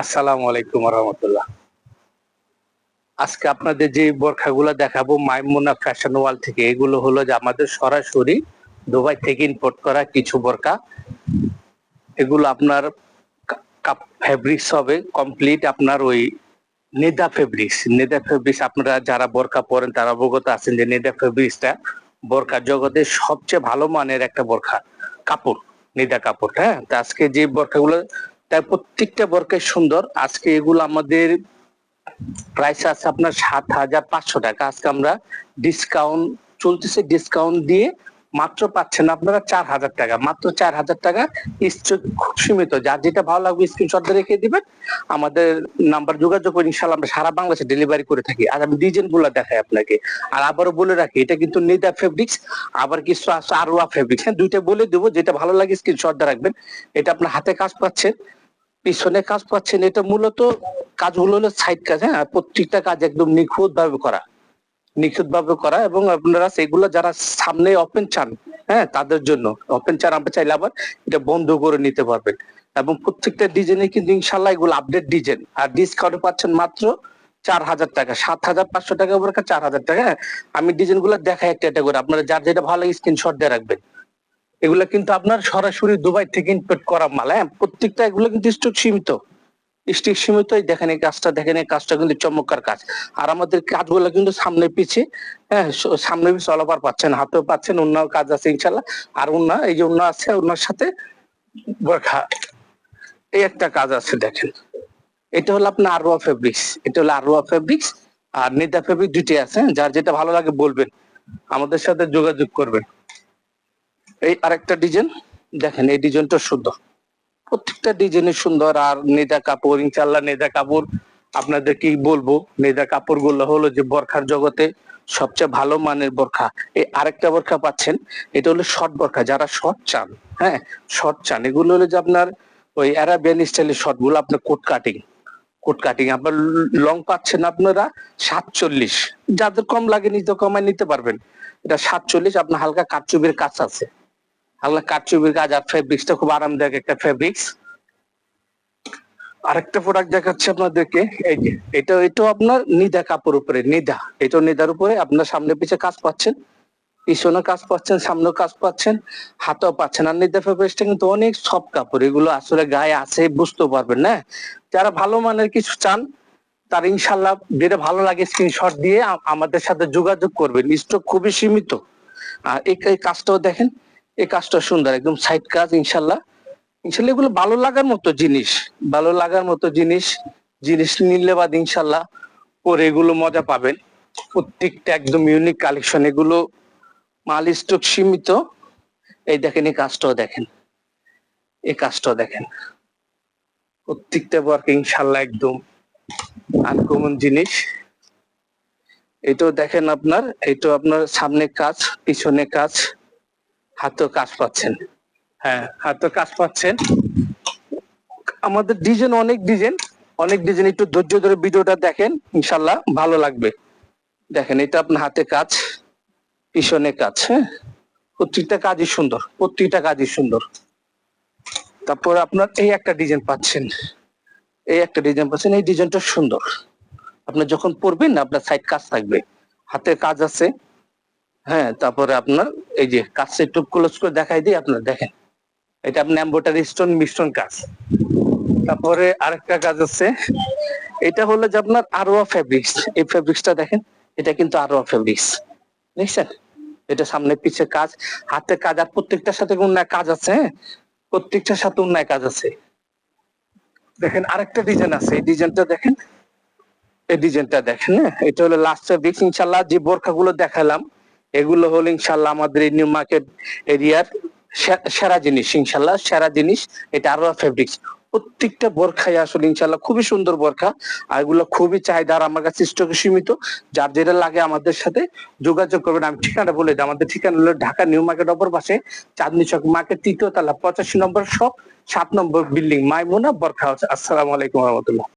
আসসালামু আলাইকুম রহমতুল্লাহ। আজকে আপনাদের যে বোরখাগুলো দেখাবো মাইমুনা ফ্যাশন ওয়াল থেকে, এগুলো হলো যে আমাদের সরাসরি দুবাই থেকে ইম্পোর্ট করা কিছু বোরকা। এগুলো আপনার ফেব্রিক্স হবে কমপ্লিট আপনার ওই নেদা ফেব্রিক্স। আপনারা যারা বোরকা পরেন তারা অবগত আছেন যে নেদা ফেব্রিক্সটা বোরকা জগতের সবচেয়ে ভালো মানের একটা বোরখা কাপড়, নেদা কাপড়। হ্যাঁ, তো আজকে যে বোরখাগুলো, তার প্রত্যেকটা বোরকাই সুন্দর। আজকে এগুলো আমাদের প্রাইস আছে আপনার ৭,৫০০ টাকা। আজকে আমরা ডিসকাউন্ট চলতেছে, ডিসকাউন্ট দিয়ে মাত্র পাচ্ছেন আপনারা ৪,০০০ টাকা, মাত্র ৪,০০০ টাকা। স্টক খুব সীমিত, যার যেটা ভালো লাগবে স্ক্রিনশট দিয়ে রেখে দিবেন, আমাদের নাম্বার যোগাযোগ করে ইনশাল্লাহ আমরা সারা বাংলাদেশে ডেলিভারি করে থাকি। আর আমি ডিজাইন গুলো দেখাই আপনাকে। আর আবারও বলে রাখি, এটা কিন্তু নেদা ফেব্রিক্স, আবার কিছু আছে আরোয়া ফেব্রিক্স। হ্যাঁ, দুইটা বলে দেবো, যেটা ভালো লাগে স্ক্রিনশট দিয়ে রাখবেন। এটা আপনার হাতে কাজ পাচ্ছেন, পিছনে কাজ পাচ্ছেন। এটা মূলত কাজগুলো হলো সাইড কাজ। হ্যাঁ, প্রত্যেকটা কাজ একদম নিখুঁত ভাবে করা এবং আপনারা সেগুলো যারা সামনে ওপেন চান, হ্যাঁ, তাদের জন্য ওপেন চান, আপনি চাইলে আবার এটা বন্ধ করে নিতে পারবেন। এবং প্রত্যেকটা ডিজাইনে কিন্তু ইনশাল্লাহ এগুলো আপডেট ডিজাইন। আর ডিসকাউন্টে পাচ্ছেন মাত্র ৪,০০০ টাকা, ৭,৫০০ টাকা বরকা ৪,০০০ টাকা। হ্যাঁ, আমি ডিজাইন গুলো দেখাই একটা একটা করে, আপনারা যার যেটা ভালো লাগে স্ক্রিনশট দিয়ে রাখবেন। এগুলা কিন্তু আপনার সরাসরি দুবাই থেকে ইম্পোর্ট করা মাল। হ্যাঁ, প্রত্যেকটা এগুলো কিন্তু স্টক সীমিত। এই দেখেন এই কাজটা, দেখেন এই কাজটা কিন্তু চমৎকার কাজ। আর আমাদের কাজগুলো কিন্তু সামনে পিছে, হ্যাঁ, সামনে পিছে অল ওভার পাচ্ছেন, হাতেও পাচ্ছেন, অন্যান্য কাজ আছে ইনশাল্লাহ। আর ওন্না, এই যে ওন্না আছে, ওন্নার সাথে বোরখা এই একটা কাজ আছে দেখেন। এটা হলো আপনার আরোয়া ফেব্রিক্স, এটা হলো আরোয়া ফেব্রিক্স আর নেদা ফেব্রিক দুইটাই আছে। যার যেটা ভালো লাগে বলবেন, আমাদের সাথে যোগাযোগ করবেন। এই আরেকটা ডিজাইন দেখেন, এই ডিজাইনটা সুন্দর, প্রত্যেকটা ডিজাইন সুন্দর। আর নেদা কাপড়, ইনশাল্লাহ নেদা কাপড় আপনাদের কি বলবো, নেদা কাপড় গুলো হলো যে বোরখার জগতে সবচেয়ে ভালো মানের বোরখা। এই আরেকটা বোরখা পাচ্ছেন, এটা হলো শর্ট বোরখা, যারা শর্ট চান, হ্যাঁ, শর্ট চান, এগুলো হলো যে আপনার ওই অ্যারাবিয়ান স্টাইলের শর্ট গুলো, আপনার কোট কাটিং আপনার লং পাচ্ছেন আপনারা ৪৭। যাদের কম লাগে নিতে কমায় নিতে পারবেন। এটা ৪৭, আপনার হালকা কারচুপির কাজ আছে, হালকা কারচুপির কাজ। আর ফেব্রিক্সটা খুব আরামদায়ক একটা ফেব্রিক্স। আরেকটা প্রোডাক্ট দেখাচ্ছি আপনাদেরকে, এই যে এটাও আপনার নিদা কাপড় উপরে, এটাও নিদার উপরে আপনার সামনে পিছে কাজ পাচ্ছেন, পিছনে কাজ পাচ্ছেন, সামনেও কাজ পাচ্ছেন, হাতেও পাচ্ছেন। আর নিদা ফেব্রিক্সটা কিন্তু অনেক সফট কাপড়, এগুলো আসলে গায়ে আছে বুঝতে পারবেন না। যারা ভালো মানের কিছু চান, তার ইনশাল্লাহ যেটা ভালো লাগে স্ক্রিনশট দিয়ে আমাদের সাথে যোগাযোগ করবেন। স্টক খুবই সীমিত। আর এই কাজটাও দেখেন, এই কাজটা সুন্দর, একদম সাইড কাজ। ইনশাল্লাহ এগুলো ভালো লাগার মতো জিনিস নিলে বাদ ইনশাল্লাহ পরে এগুলো মজা পাবেন। প্রত্যেকটা একদম ইউনিক কালেকশন, এগুলো মাল স্টক সীমিত। এই দেখেন এই কাজটাও দেখেন, প্রত্যেকটা ওয়ার্ক ইনশাল্লাহ একদম আনকমন জিনিস। এটাও আপনার সামনে কাজ, পিছনে কাজ, হাতেও কাজ পাচ্ছেন। হ্যাঁ, হাতেও কাজ পাচ্ছেন। আমাদের অনেক ডিজাইন, একটু ধৈর্য ধরে ভিডিওটা দেখেন, ইনশাল্লাহ ভালো লাগবে। দেখেন, এটা আপনার হাতে কাজ, পিছনে কাজ। হ্যাঁ, প্রত্যেকটা কাজই সুন্দর। তারপর আপনার এই একটা ডিজাইন পাচ্ছেন, এই ডিজাইনটা সুন্দর। আপনার যখন পরবেন না, আপনার সাইড কাজ থাকবে, হাতে কাজ আছে। হ্যাঁ, তারপরে আপনার এই যে কাজটা একটু ক্লোজ করে দেখাই দিই, আপনার দেখেন, এটা আপনার এমব্রয়ডারি স্টোন মিশ্রণ কাজ। তারপরে আরেকটা কাজ আছে, এটা হলো যে আপনার আরোয়া ফেব্রিক্স। এই ফেব্রিক্সটা দেখেন, এটা কিন্তু আরোয়া ফেব্রিক্স, দেখছেন? এটা সামনে পিছে কাজ, হাতে কাজ। আর প্রত্যেকটার সাথে অন্যায় কাজ আছে। হ্যাঁ, প্রত্যেকটার সাথে অন্যায় কাজ আছে। দেখেন আরেকটা ডিজাইন আছে, এই ডিজাইনটা দেখেন। হ্যাঁ, এটা হলো লাস্ট ফেব্রিক্স। ইনশাল্লাহ যে বোরখাগুলো দেখালাম, এগুলো হলো ইনশাল্লাহ আমাদের এই নিউ মার্কেট এরিয়ার সেরা জিনিস, ইনশাল্লাহ সেরা জিনিস। এটা আরোয়া ফেব্রিক্স, প্রত্যেকটা বোরখাই আসলে ইনশাল্লাহ খুবই সুন্দর বোরখা। আর এগুলো খুবই চাহিদা, আর আমার কাছে স্টকে সীমিত। যার যেটা লাগে আমাদের সাথে যোগাযোগ করবেন। আমি ঠিকানা বলে দিই, আমাদের ঠিকানা হলো ঢাকা নিউ মার্কেট অপর পাশে, চাঁদনী চক মার্কেট, ৩য় তলা, ৮৫ নম্বর শপ, ৭ নম্বর বিল্ডিং, মাইমুনা বোরখা হাউস। আসসালামু আলাইকুম রহমতুল্লাহ।